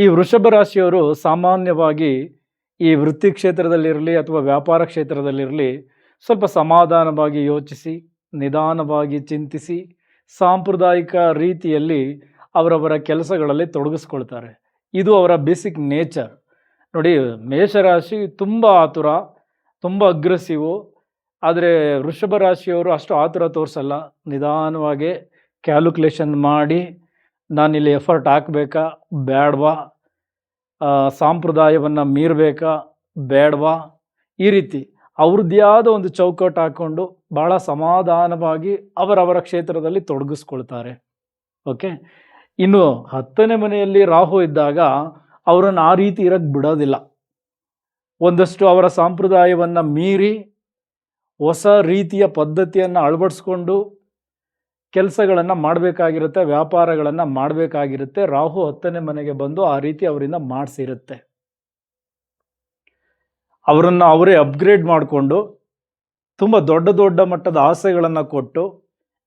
ಈ ವೃಷಭ ರಾಶಿಯವರು ಸಾಮಾನ್ಯವಾಗಿ ಈ ವೃತ್ತಿ ಕ್ಷೇತ್ರದಲ್ಲಿರಲಿ ಅಥವಾ ವ್ಯಾಪಾರ ಕ್ಷೇತ್ರದಲ್ಲಿರಲಿ ಸ್ವಲ್ಪ ಸಮಾಧಾನವಾಗಿ ಯೋಚಿಸಿ, ನಿಧಾನವಾಗಿ ಚಿಂತಿಸಿ, ಸಾಂಪ್ರದಾಯಿಕ ರೀತಿಯಲ್ಲಿ ಅವರವರ ಕೆಲಸಗಳಲ್ಲಿ ತೊಡಗಿಸ್ಕೊಳ್ತಾರೆ. ಇದು ಅವರ ಬೇಸಿಕ್ ನೇಚರ್. ನೋಡಿ, ಮೇಷರಾಶಿ ತುಂಬ ಆತುರ, ತುಂಬ ಅಗ್ರೆಸಿವು. ಆದರೆ ವೃಷಭ ರಾಶಿಯವರು ಅಷ್ಟು ಆತುರ ತೋರಿಸಲ್ಲ. ನಿಧಾನವಾಗಿ ಕ್ಯಾಲ್ಕುಲೇಷನ್ ಮಾಡಿ, ನಾನಿಲ್ಲಿ ಎಫರ್ಟ್ ಹಾಕಬೇಕಾ ಬೇಡವಾ, ಸಂಪ್ರದಾಯವನ್ನು ಮೀರಬೇಕಾ ಬೇಡವಾ, ಈ ರೀತಿ ಅವ್ರದ್ದೇ ಆದ ಒಂದು ಚೌಕಟ್ಟು ಹಾಕ್ಕೊಂಡು ಭಾಳ ಸಮಾಧಾನವಾಗಿ ಅವರವರ ಕ್ಷೇತ್ರದಲ್ಲಿ ತೊಡಗಿಸ್ಕೊಳ್ತಾರೆ. ಓಕೆ. ಇನ್ನು 10ನೇ ಮನೆಯಲ್ಲಿ ರಾಹು ಇದ್ದಾಗ ಅವರನ್ನು ಆ ರೀತಿ ಇರಕ್ಕೆ ಬಿಡೋದಿಲ್ಲ. ಒಂದಷ್ಟು ಅವರ ಸಂಪ್ರದಾಯವನ್ನು ಮೀರಿ ಹೊಸ ರೀತಿಯ ಪದ್ಧತಿಯನ್ನು ಅಳವಡಿಸ್ಕೊಂಡು ಕೆಲಸಗಳನ್ನು ಮಾಡಬೇಕಾಗಿರುತ್ತೆ, ವ್ಯಾಪಾರಗಳನ್ನು ಮಾಡಬೇಕಾಗಿರುತ್ತೆ. ರಾಹು 10ನೇ ಮನೆಗೆ ಬಂದು ಆ ರೀತಿ ಅವರಿಂದ ಮಾಡಿಸಿರುತ್ತೆ. ಅವರನ್ನು ಅವರೇ ಅಪ್ಗ್ರೇಡ್ ಮಾಡಿಕೊಂಡು ತುಂಬ ದೊಡ್ಡ ದೊಡ್ಡ ಮಟ್ಟದ ಆಸೆಗಳನ್ನು ಕೊಟ್ಟು,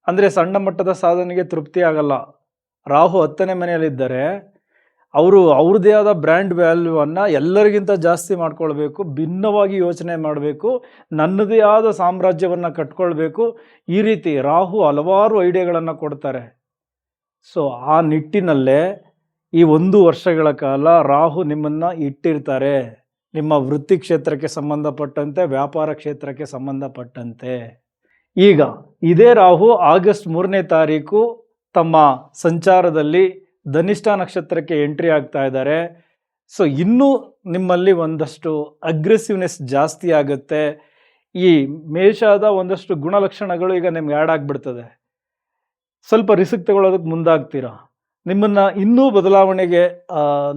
ಅಂದರೆ ಸಣ್ಣ ಮಟ್ಟದ ಸಾಧನೆಗೆ ತೃಪ್ತಿ ಆಗಲ್ಲ. ರಾಹು 10ನೇ ಮನೆಯಲ್ಲಿದ್ದರೆ ಅವರು ಅವ್ರದ್ದೇ ಆದ ಬ್ರ್ಯಾಂಡ್ ವ್ಯಾಲ್ಯೂವನ್ನು ಎಲ್ಲರಿಗಿಂತ ಜಾಸ್ತಿ ಮಾಡ್ಕೊಳ್ಬೇಕು, ಭಿನ್ನವಾಗಿ ಯೋಚನೆ ಮಾಡಬೇಕು, ನನ್ನದೇ ಆದ ಸಾಮ್ರಾಜ್ಯವನ್ನು ಕಟ್ಕೊಳ್ಬೇಕು. ಈ ರೀತಿ ರಾಹು ಹಲವಾರು ಐಡಿಯಾಗಳನ್ನು ಕೊಡ್ತಾರೆ. ಸೊ ಆ ನಿಟ್ಟಿನಲ್ಲೇ ಈ 1 ವರ್ಷಗಳ ಕಾಲ ರಾಹು ನಿಮ್ಮನ್ನು ಇಟ್ಟಿರ್ತಾರೆ, ನಿಮ್ಮ ವೃತ್ತಿ ಕ್ಷೇತ್ರಕ್ಕೆ ಸಂಬಂಧಪಟ್ಟಂತೆ, ವ್ಯಾಪಾರ ಕ್ಷೇತ್ರಕ್ಕೆ ಸಂಬಂಧಪಟ್ಟಂತೆ. ಈಗ ಇದೇ ರಾಹು ಆಗಸ್ಟ್ 3ನೇ ತಾರೀಕು ತಮ್ಮ ಸಂಚಾರದಲ್ಲಿ ಧನಿಷ್ಠ ನಕ್ಷತ್ರಕ್ಕೆ ಎಂಟ್ರಿ ಆಗ್ತಾ ಇದ್ದಾರೆ. ಸೊ ಇನ್ನೂ ನಿಮ್ಮಲ್ಲಿ ಒಂದಷ್ಟು ಅಗ್ರೆಸಿವ್ನೆಸ್ ಜಾಸ್ತಿ ಆಗುತ್ತೆ. ಈ ಮೇಷದ ಒಂದಷ್ಟು ಗುಣಲಕ್ಷಣಗಳು ಈಗ ನಿಮ್ಗೆ ಆ್ಯಡ್ ಆಗಿಬಿಡ್ತದೆ. ಸ್ವಲ್ಪ ರಿಸ್ಕ್ ತಗೊಳ್ಳೋದಕ್ಕೆ ಮುಂದಾಗ್ತೀರಾ, ನಿಮ್ಮನ್ನು ಇನ್ನೂ ಬದಲಾವಣೆಗೆ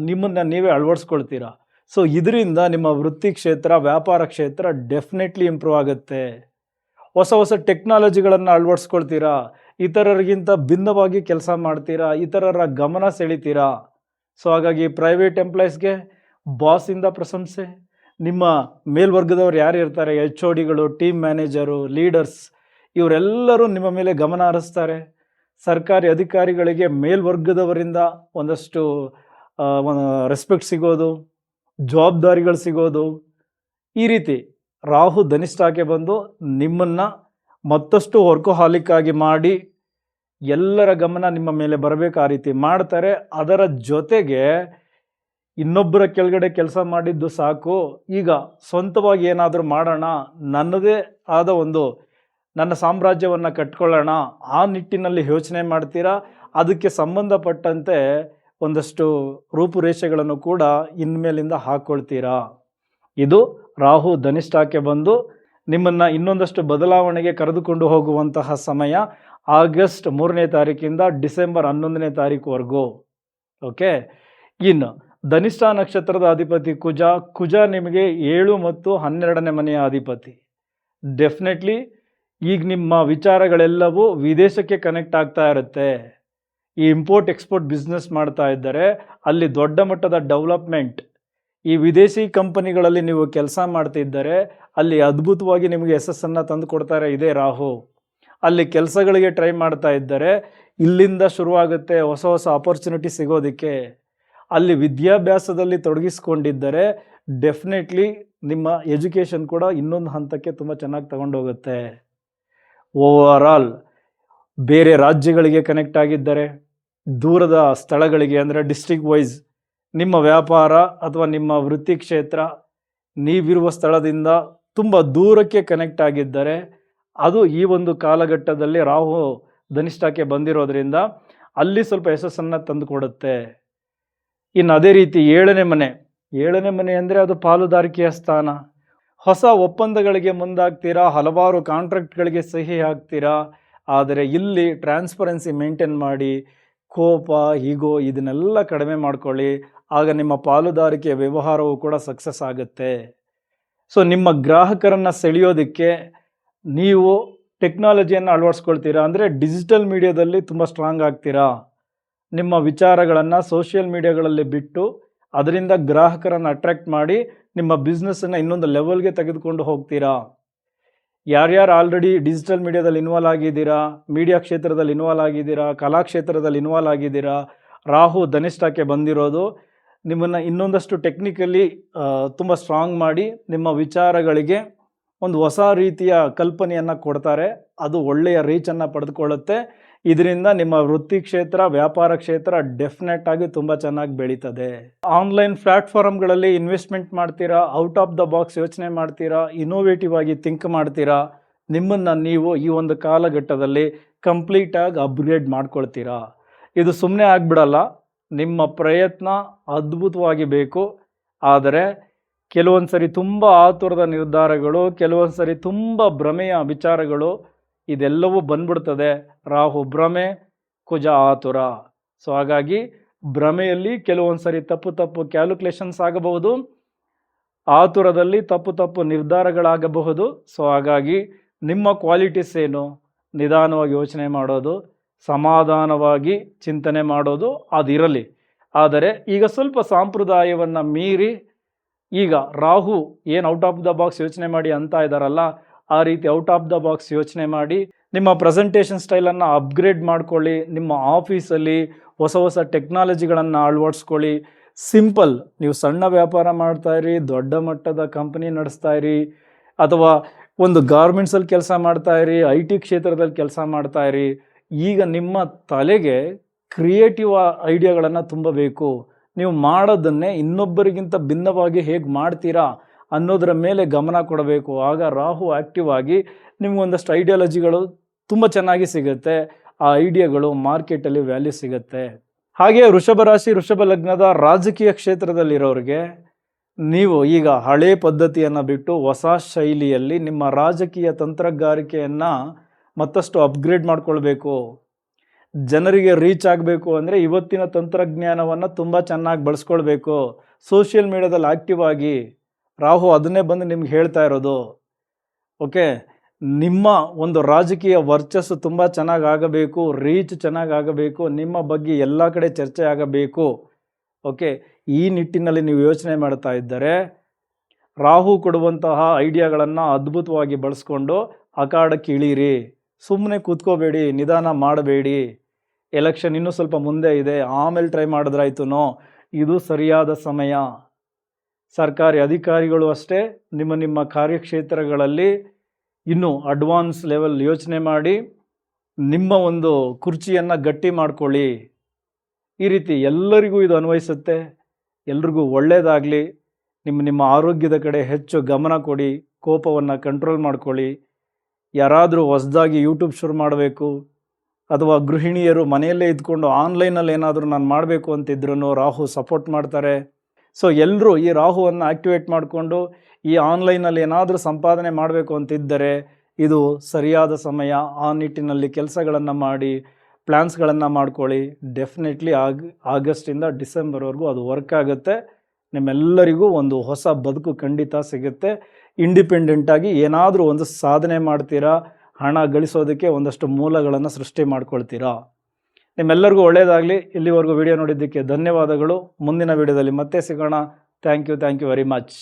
ನಿಮ್ಮನ್ನು ನೀವೇ ಅಳವಡಿಸ್ಕೊಳ್ತೀರಾ. ಸೊ ಇದರಿಂದ ನಿಮ್ಮ ವೃತ್ತಿ ಕ್ಷೇತ್ರ, ವ್ಯಾಪಾರ ಕ್ಷೇತ್ರ ಡೆಫಿನೆಟ್ಲಿ ಇಂಪ್ರೂವ್ ಆಗುತ್ತೆ. ಹೊಸ ಹೊಸ ಟೆಕ್ನಾಲಜಿಗಳನ್ನು ಅಳವಡಿಸ್ಕೊಳ್ತೀರಾ, ಇತರರಿಗಿಂತ ಭಿನ್ನವಾಗಿ ಕೆಲಸ ಮಾಡ್ತೀರಾ, ಇತರರ ಗಮನ ಸೆಳಿತೀರಾ. ಸೊ ಹಾಗಾಗಿ ಪ್ರೈವೇಟ್ ಎಂಪ್ಲಾಯೀಸ್ಗೆ ಬಾಸಿಂದ ಪ್ರಶಂಸೆ, ನಿಮ್ಮ ಮೇಲ್ವರ್ಗದವ್ರು ಯಾರು ಇರ್ತಾರೆ, HODಗಳು, ಟೀಮ್ ಮ್ಯಾನೇಜರು, ಲೀಡರ್ಸ್, ಇವರೆಲ್ಲರೂ ನಿಮ್ಮ ಮೇಲೆ ಗಮನ ಹರಿಸ್ತಾರೆ. ಸರ್ಕಾರಿ ಅಧಿಕಾರಿಗಳಿಗೆ ಮೇಲ್ವರ್ಗದವರಿಂದ ಒಂದಷ್ಟು ರೆಸ್ಪೆಕ್ಟ್ ಸಿಗೋದು, ಜವಾಬ್ದಾರಿಗಳು ಸಿಗೋದು. ಈ ರೀತಿ ರಾಹು ಧನಿಷ್ಠಕ್ಕೆ ಬಂದು ನಿಮ್ಮನ್ನು ಮತ್ತಷ್ಟು ವರ್ಕೋಹಾಲಿಕ್ ಆಗಿ ಮಾಡಿ ಎಲ್ಲರ ಗಮನ ನಿಮ್ಮ ಮೇಲೆ ಬರಬೇಕು, ಆ ರೀತಿ ಮಾಡ್ತಾರೆ. ಅದರ ಜೊತೆಗೆ ಇನ್ನೊಬ್ಬರ ಕೆಳಗಡೆ ಕೆಲಸ ಮಾಡಿದ್ದು ಸಾಕು, ಈಗ ಸ್ವಂತವಾಗಿ ಏನಾದರೂ ಮಾಡೋಣ, ನನ್ನದೇ ಆದ ನನ್ನ ಸಾಮ್ರಾಜ್ಯವನ್ನು ಕಟ್ಕೊಳ್ಳೋಣ, ಆ ನಿಟ್ಟಿನಲ್ಲಿ ಯೋಚನೆ ಮಾಡ್ತೀರಾ. ಅದಕ್ಕೆ ಸಂಬಂಧಪಟ್ಟಂತೆ ಒಂದಷ್ಟು ರೂಪುರೇಷೆಗಳನ್ನು ಕೂಡ ಇನ್ಮೇಲಿಂದ ಹಾಕ್ಕೊಳ್ತೀರಾ. ಇದು ರಾಹು ಧನಿಷ್ಠಕ್ಕೆ ಬಂದು ನಿಮ್ಮನ್ನು ಇನ್ನೊಂದಷ್ಟು ಬದಲಾವಣೆಗೆ ಕರೆದುಕೊಂಡು ಹೋಗುವಂತಹ ಸಮಯ. ಆಗಸ್ಟ್ 3ನೇ ತಾರೀಕಿಂದ ಡಿಸೆಂಬರ್ 11ನೇ ತಾರೀಕುವರೆಗೂ. ಓಕೆ. ಇನ್ನು ಧನಿಷ್ಠ ನಕ್ಷತ್ರದ ಅಧಿಪತಿ ಕುಜ ನಿಮಗೆ 7 ಮತ್ತು 12ನೇ ಮನೆಯ ಅಧಿಪತಿ. ಡೆಫಿನೆಟ್ಲಿ ಈಗ ನಿಮ್ಮ ವಿಚಾರಗಳೆಲ್ಲವೂ ವಿದೇಶಕ್ಕೆ ಕನೆಕ್ಟ್ ಆಗ್ತಾ ಇರುತ್ತೆ. ಈ ಇಂಪೋರ್ಟ್ ಎಕ್ಸ್ಪೋರ್ಟ್ ಬಿಸ್ನೆಸ್ ಮಾಡ್ತಾ ಇದ್ದರೆ ಅಲ್ಲಿ ದೊಡ್ಡ ಮಟ್ಟದ ಡೆವಲಪ್ಮೆಂಟ್, ಈ ವಿದೇಶಿ ಕಂಪನಿಗಳಲ್ಲಿ ನೀವು ಕೆಲಸ ಮಾಡ್ತಿದ್ದರೆ ಅಲ್ಲಿ ಅದ್ಭುತವಾಗಿ ನಿಮಗೆ ಯಶಸ್ಸನ್ನು ತಂದು ಕೊಡ್ತಾರೆ ಇದೇ ರಾಹು. ಅಲ್ಲಿ ಕೆಲಸಗಳಿಗೆ ಟ್ರೈ ಮಾಡ್ತಾ ಇದ್ದರೆ ಇಲ್ಲಿಂದ ಶುರುವಾಗುತ್ತೆ ಹೊಸ ಹೊಸ ಆಪರ್ಚುನಿಟಿ ಸಿಗೋದಕ್ಕೆ. ಅಲ್ಲಿ ವಿದ್ಯಾಭ್ಯಾಸದಲ್ಲಿ ತೊಡಗಿಸ್ಕೊಂಡಿದ್ದರೆ ಡೆಫಿನೆಟ್ಲಿ ನಿಮ್ಮ ಎಜುಕೇಷನ್ ಕೂಡ ಇನ್ನೊಂದು ಹಂತಕ್ಕೆ ತುಂಬ ಚೆನ್ನಾಗಿ ತಗೊಂಡೋಗುತ್ತೆ. ಓವರಾಲ್ ಬೇರೆ ರಾಜ್ಯಗಳಿಗೆ ಕನೆಕ್ಟ್ ಆಗಿದ್ದರೆ, ದೂರದ ಸ್ಥಳಗಳಿಗೆ, ಅಂದರೆ ಡಿಸ್ಟ್ರಿಕ್ಟ್ ವೈಸ್ ನಿಮ್ಮ ವ್ಯಾಪಾರ ಅಥವಾ ನಿಮ್ಮ ವೃತ್ತಿ ಕ್ಷೇತ್ರ ನೀವಿರುವ ಸ್ಥಳದಿಂದ ತುಂಬ ದೂರಕ್ಕೆ ಕನೆಕ್ಟ್ ಆಗಿದ್ದರೆ, ಅದು ಈ ಒಂದು ಕಾಲಘಟ್ಟದಲ್ಲಿ ರಾಹು ಧನಿಷ್ಠಕ್ಕೆ ಬಂದಿರೋದ್ರಿಂದ ಅಲ್ಲಿ ಸ್ವಲ್ಪ ಯಶಸ್ಸನ್ನು ತಂದು ಕೊಡುತ್ತೆ. ಇನ್ನು ಅದೇ ರೀತಿ 7ನೇ ಮನೆ ಅಂದರೆ ಅದು ಪಾಲುದಾರಿಕೆಯ ಸ್ಥಾನ. ಹೊಸ ಒಪ್ಪಂದಗಳಿಗೆ ಮುಂದಾಗ್ತೀರಾ, ಹಲವಾರು ಕಾಂಟ್ರಾಕ್ಟ್ಗಳಿಗೆ ಸಹಿ ಹಾಕ್ತೀರಾ. ಆದರೆ ಇಲ್ಲಿ ಟ್ರಾನ್ಸ್ಪರೆನ್ಸಿ ಮೇಂಟೈನ್ ಮಾಡಿ, ಕೋಪ, ಈಗೋ ಇದನ್ನೆಲ್ಲ ಕಡಿಮೆ ಮಾಡ್ಕೊಳ್ಳಿ. ಆಗ ನಿಮ್ಮ ಪಾಲುದಾರಿಕೆಯ ವ್ಯವಹಾರವು ಕೂಡ ಸಕ್ಸಸ್ ಆಗುತ್ತೆ. ಸೊ ನಿಮ್ಮ ಗ್ರಾಹಕರನ್ನು ಸೆಳೆಯೋದಕ್ಕೆ ನೀವು ಟೆಕ್ನಾಲಜಿಯನ್ನು ಅಳವಡಿಸ್ಕೊಳ್ತೀರಾ, ಅಂದರೆ ಡಿಜಿಟಲ್ ಮೀಡಿಯಾದಲ್ಲಿ ತುಂಬ ಸ್ಟ್ರಾಂಗ್ ಆಗ್ತೀರಾ. ನಿಮ್ಮ ವಿಚಾರಗಳನ್ನು ಸೋಷಿಯಲ್ ಮೀಡಿಯಾಗಳಲ್ಲಿ ಬಿಟ್ಟು ಅದರಿಂದ ಗ್ರಾಹಕರನ್ನು ಅಟ್ರಾಕ್ಟ್ ಮಾಡಿ ನಿಮ್ಮ ಬಿಸ್ನೆಸ್ಸನ್ನು ಇನ್ನೊಂದು ಲೆವೆಲ್ಗೆ ತೆಗೆದುಕೊಂಡು ಹೋಗ್ತೀರಾ. ಯಾರ್ಯಾರು ಆಲ್ರೆಡಿ ಡಿಜಿಟಲ್ ಮೀಡಿಯಾದಲ್ಲಿ ಇನ್ವಾಲ್ವ್ ಆಗಿದ್ದೀರಾ, ಮೀಡಿಯಾ ಕ್ಷೇತ್ರದಲ್ಲಿ ಇನ್ವಾಲ್ವ್ ಆಗಿದ್ದೀರಾ, ಕಲಾ ಕ್ಷೇತ್ರದಲ್ಲಿ ಇನ್ವಾಲ್ವ್ ಆಗಿದ್ದೀರಾ, ರಾಹು ಧನಿಷ್ಠಕ್ಕೆ ಬಂದಿರೋದು ನಿಮ್ಮನ್ನು ಇನ್ನೊಂದಷ್ಟು ಟೆಕ್ನಿಕಲಿ ತುಂಬ ಸ್ಟ್ರಾಂಗ್ ಮಾಡಿ ನಿಮ್ಮ ವಿಚಾರಗಳಿಗೆ ಒಂದು ಹೊಸ ರೀತಿಯ ಕಲ್ಪನೆಯನ್ನು ಕೊಡ್ತಾರೆ. ಅದು ಒಳ್ಳೆಯ ರೀಚನ್ನು ಪಡೆದುಕೊಳ್ಳುತ್ತೆ. ಇದರಿಂದ ನಿಮ್ಮ ವೃತ್ತಿ ಕ್ಷೇತ್ರ, ವ್ಯಾಪಾರ ಕ್ಷೇತ್ರ ಡೆಫಿನೆಟ್ ಆಗಿ ತುಂಬ ಚೆನ್ನಾಗಿ ಬೆಳೀತದೆ. ಆನ್ಲೈನ್ ಪ್ಲ್ಯಾಟ್ಫಾರ್ಮ್ಗಳಲ್ಲಿ ಇನ್ವೆಸ್ಟ್ಮೆಂಟ್ ಮಾಡ್ತೀರಾ, ಔಟ್ ಆಫ್ ದ ಬಾಕ್ಸ್ ಯೋಚನೆ ಮಾಡ್ತೀರಾ, ಇನೋವೇಟಿವ್ ಆಗಿ ಥಿಂಕ್ ಮಾಡ್ತೀರಾ. ನಿಮ್ಮನ್ನು ನೀವು ಈ ಒಂದು ಕಾಲಘಟ್ಟದಲ್ಲಿ ಕಂಪ್ಲೀಟಾಗಿ ಅಪ್ಗ್ರೇಡ್ ಮಾಡ್ಕೊಳ್ತೀರಾ. ಇದು ಸುಮ್ಮನೆ ಆಗಿಬಿಡಲ್ಲ. ನಿಮ್ಮ ಪ್ರಯತ್ನ ಅದ್ಭುತವಾಗಿ ಬೇಕು. ಆದರೆ ಕೆಲವೊಂದು ಸರಿ ತುಂಬ ಆತುರದ ನಿರ್ಧಾರಗಳು, ಕೆಲವೊಂದು ಸರಿ ತುಂಬ ಭ್ರಮೆಯ ವಿಚಾರಗಳು, ಇದೆಲ್ಲವೂ ಬಂದ್ಬಿಡ್ತದೆ. ರಾಹು ಭ್ರಮೆ, ಕುಜ ಆತುರ. ಸೊ ಹಾಗಾಗಿ ಭ್ರಮೆಯಲ್ಲಿ ಕೆಲವೊಂದು ಸರಿ ತಪ್ಪು ಕ್ಯಾಲ್ಕುಲೇಷನ್ಸ್ ಆಗಬಹುದು, ಆತುರದಲ್ಲಿ ತಪ್ಪು ನಿರ್ಧಾರಗಳಾಗಬಹುದು. ಸೊ ಹಾಗಾಗಿ ನಿಮ್ಮ ಕ್ವಾಲಿಟೀಸ್ ಏನು? ನಿಧಾನವಾಗಿ ಯೋಚನೆ ಮಾಡೋದು, ಸಮಾಧಾನವಾಗಿ ಚಿಂತನೆ ಮಾಡೋದು ಅದಿರಲಿ. ಆದರೆ ಈಗ ಸ್ವಲ್ಪ ಸಂಪ್ರದಾಯವನ್ನು ಮೀರಿ ಈಗ ರಾಹು ಏನು ಔಟ್ ಆಫ್ ದ ಬಾಕ್ಸ್ ಯೋಚನೆ ಮಾಡಿ ಅಂತ ಇದ್ದಾರಲ್ಲ, ಆ ರೀತಿ ಔಟ್ ಆಫ್ ದ ಬಾಕ್ಸ್ ಯೋಚನೆ ಮಾಡಿ ನಿಮ್ಮ ಪ್ರೆಸೆಂಟೇಷನ್ ಸ್ಟೈಲನ್ನು ಅಪ್ಗ್ರೇಡ್ ಮಾಡ್ಕೊಳ್ಳಿ. ನಿಮ್ಮ ಆಫೀಸಲ್ಲಿ ಹೊಸ ಟೆಕ್ನಾಲಜಿಗಳನ್ನು ಅಳವಡಿಸ್ಕೊಳ್ಳಿ. ಸಿಂಪಲ್, ನೀವು ಸಣ್ಣ ವ್ಯಾಪಾರ ಮಾಡ್ತಾಯಿರಿ, ದೊಡ್ಡ ಮಟ್ಟದ ಕಂಪನಿ ನಡೆಸ್ತಾಯಿರಿ, ಅಥವಾ ಒಂದು ಗಾರ್ಮೆಂಟ್ಸಲ್ಲಿ ಕೆಲಸ ಮಾಡ್ತಾಯಿರಿ, IT ಕ್ಷೇತ್ರದಲ್ಲಿ ಕೆಲಸ ಮಾಡ್ತಾಯಿರಿ. ಈಗ ನಿಮ್ಮ ತಲೆಗೆ ಕ್ರಿಯೇಟಿವ್ ಐಡಿಯಾಗಳನ್ನು ತುಂಬಬೇಕು. ನೀವು ಮಾಡೋದನ್ನೇ ಇನ್ನೊಬ್ಬರಿಗಿಂತ ಭಿನ್ನವಾಗಿ ಹೇಗೆ ಮಾಡ್ತೀರಾ ಅನ್ನೋದರ ಮೇಲೆ ಗಮನ ಕೊಡಬೇಕು. ಆಗ ರಾಹು ಆ್ಯಕ್ಟಿವ್ ಆಗಿ ನಿಮಗೊಂದಷ್ಟು ಐಡಿಯಾಲಜಿಗಳು ತುಂಬ ಚೆನ್ನಾಗಿ ಸಿಗುತ್ತೆ. ಆ ಐಡಿಯಾಗಳು ಮಾರ್ಕೆಟಲ್ಲಿ ವ್ಯಾಲ್ಯೂ ಸಿಗುತ್ತೆ. ಹಾಗೆ ವೃಷಭ ರಾಶಿ, ವೃಷಭ ಲಗ್ನದ ರಾಜಕೀಯ ಕ್ಷೇತ್ರದಲ್ಲಿರೋರಿಗೆ ನೀವು ಈಗ ಹಳೆ ಪದ್ಧತಿಯನ್ನು ಬಿಟ್ಟು ಹೊಸ ಶೈಲಿಯಲ್ಲಿ ನಿಮ್ಮ ರಾಜಕೀಯ ತಂತ್ರಗಾರಿಕೆಯನ್ನು ಮತ್ತಷ್ಟು ಅಪ್ಗ್ರೇಡ್ ಮಾಡ್ಕೊಳ್ಬೇಕು. ಜನರಿಗೆ ರೀಚ್ ಆಗಬೇಕು ಅಂದರೆ ಇವತ್ತಿನ ತಂತ್ರಜ್ಞಾನವನ್ನು ತುಂಬ ಚೆನ್ನಾಗಿ ಬಳಸ್ಕೊಳ್ಬೇಕು. ಸೋಷಿಯಲ್ ಮೀಡಿಯಾದಲ್ಲಿ ಆ್ಯಕ್ಟಿವ್ ಆಗಿ. ರಾಹು ಅದನ್ನೇ ಬಂದು ನಿಮ್ಗೆ ಹೇಳ್ತಾ ಇರೋದು. ಓಕೆ, ನಿಮ್ಮ ಒಂದು ರಾಜಕೀಯ ವರ್ಚಸ್ಸು ತುಂಬ ಚೆನ್ನಾಗಾಗಬೇಕು, ರೀಚ್ ಚೆನ್ನಾಗಾಗಬೇಕು, ನಿಮ್ಮ ಬಗ್ಗೆ ಎಲ್ಲ ಕಡೆ ಚರ್ಚೆ ಆಗಬೇಕು. ಓಕೆ, ಈ ನಿಟ್ಟಿನಲ್ಲಿ ನೀವು ಯೋಚನೆ ಮಾಡ್ತಾ ಇದ್ದರೆ ರಾಹು ಕೊಡುವಂತಹ ಐಡಿಯಾಗಳನ್ನು ಅದ್ಭುತವಾಗಿ ಬಳಸ್ಕೊಂಡು ಅಖಾಡಕ್ಕೆ ಇಳೀರಿ. ಸುಮ್ಮನೆ ಕೂತ್ಕೋಬೇಡಿ, ನಿಧಾನ ಮಾಡಬೇಡಿ. ಎಲೆಕ್ಷನ್ ಇನ್ನೂ ಸ್ವಲ್ಪ ಮುಂದೆ ಇದೆ, ಆಮೇಲೆ ಟ್ರೈ ಮಾಡಿದ್ರಾಯ್ತು. ಇದು ಸರಿಯಾದ ಸಮಯ. ಸರ್ಕಾರಿ ಅಧಿಕಾರಿಗಳು ಅಷ್ಟೇ ನಿಮ್ಮ ಕಾರ್ಯಕ್ಷೇತ್ರಗಳಲ್ಲಿ ಇನ್ನೂ ಅಡ್ವಾನ್ಸ್ ಲೆವೆಲ್ ಯೋಚನೆ ಮಾಡಿ ನಿಮ್ಮ ಒಂದು ಕುರ್ಚಿಯನ್ನು ಗಟ್ಟಿ ಮಾಡ್ಕೊಳ್ಳಿ. ಈ ರೀತಿ ಎಲ್ಲರಿಗೂ ಇದು ಅನ್ವಯಿಸುತ್ತೆ. ಎಲ್ರಿಗೂ ಒಳ್ಳೆಯದಾಗಲಿ. ನಿಮ್ಮ ಆರೋಗ್ಯದ ಕಡೆ ಹೆಚ್ಚು ಗಮನ ಕೊಡಿ. ಕೋಪವನ್ನು ಕಂಟ್ರೋಲ್ ಮಾಡ್ಕೊಳ್ಳಿ. ಯಾರಾದರೂ ಹೊಸದಾಗಿ ಯೂಟ್ಯೂಬ್ ಶುರು ಮಾಡಬೇಕು, ಅಥವಾ ಗೃಹಿಣಿಯರು ಮನೆಯಲ್ಲೇ ಇದ್ಕೊಂಡು ಆನ್ಲೈನಲ್ಲಿ ಏನಾದರೂ ನಾನು ಮಾಡಬೇಕು ಅಂತಿದ್ರೂ ರಾಹು ಸಪೋರ್ಟ್ ಮಾಡ್ತಾರೆ. ಸೊ ಎಲ್ಲರೂ ಈ ರಾಹುವನ್ನು ಆ್ಯಕ್ಟಿವೇಟ್ ಮಾಡಿಕೊಂಡು ಈ ಆನ್ಲೈನಲ್ಲಿ ಏನಾದರೂ ಸಂಪಾದನೆ ಮಾಡಬೇಕು ಅಂತಿದ್ದರೆ ಇದು ಸರಿಯಾದ ಸಮಯ. ಆ ನಿಟ್ಟಿನಲ್ಲಿ ಕೆಲಸಗಳನ್ನು ಮಾಡಿ, ಪ್ಲ್ಯಾನ್ಸ್ಗಳನ್ನು ಮಾಡ್ಕೊಳ್ಳಿ. ಡೆಫಿನೆಟ್ಲಿ ಆಗಸ್ಟಿಂದ ಡಿಸೆಂಬರ್ವರೆಗೂ ಅದು ವರ್ಕ್ ಆಗುತ್ತೆ. ನಿಮ್ಮೆಲ್ಲರಿಗೂ ಒಂದು ಹೊಸ ಬದುಕು ಖಂಡಿತ ಸಿಗುತ್ತೆ. ಇಂಡಿಪೆಂಡೆಂಟಾಗಿ ಏನಾದರೂ ಒಂದು ಸಾಧನೆ ಮಾಡ್ತೀರಾ, ಹಣ ಗಳಿಸೋದಕ್ಕೆ ಒಂದಷ್ಟು ಮೂಲಗಳನ್ನು ಸೃಷ್ಟಿ ಮಾಡ್ಕೊಳ್ತೀರಾ. ನಿಮ್ಮೆಲ್ಲರಿಗೂ ಒಳ್ಳೆಯದಾಗಲಿ. ಇಲ್ಲಿವರೆಗೂ ವಿಡಿಯೋ ನೋಡಿದ್ದಕ್ಕೆ ಧನ್ಯವಾದಗಳು. ಮುಂದಿನ ವಿಡಿಯೋದಲ್ಲಿ ಮತ್ತೆ ಸಿಗೋಣ. Thank you very much.